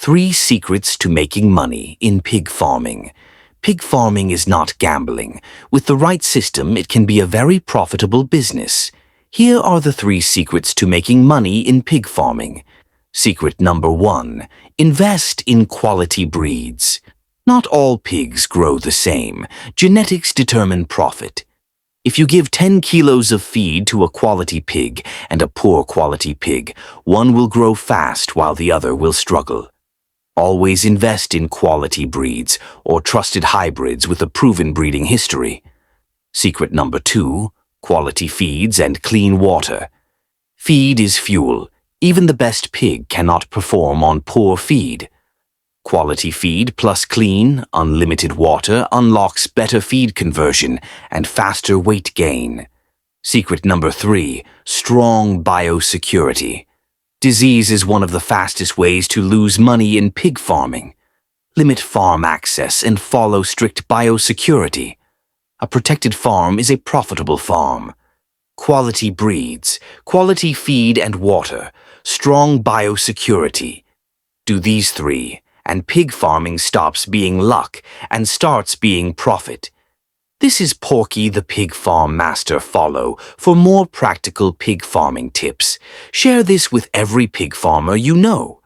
3 secrets to making money in pig farming. Pig farming is not gambling. With the right system, it can be a very profitable business. Here are the 3 secrets to making money in pig farming. Secret number 1. Invest in quality breeds. Not all pigs grow the same. Genetics determine profit. If you give 10 kilos of feed to a quality pig and a poor quality pig, one will grow fast while the other will struggle. Always invest in quality breeds or trusted hybrids with a proven breeding history. Secret number 2. Quality feeds and clean water. Feed is fuel. Even the best pig cannot perform on poor feed. Quality feed plus clean, unlimited water unlocks better feed conversion and faster weight gain. Secret number 3. Strong biosecurity. Disease is one of the fastest ways to lose money in pig farming. Limit farm access and follow strict biosecurity. A protected farm is a profitable farm. Quality breeds, quality feed and water, strong biosecurity. Do these 3, and pig farming stops being luck and starts being profit. This is Porky the Pig Farm Master. Follow for more practical pig farming tips. Share this with every pig farmer you know.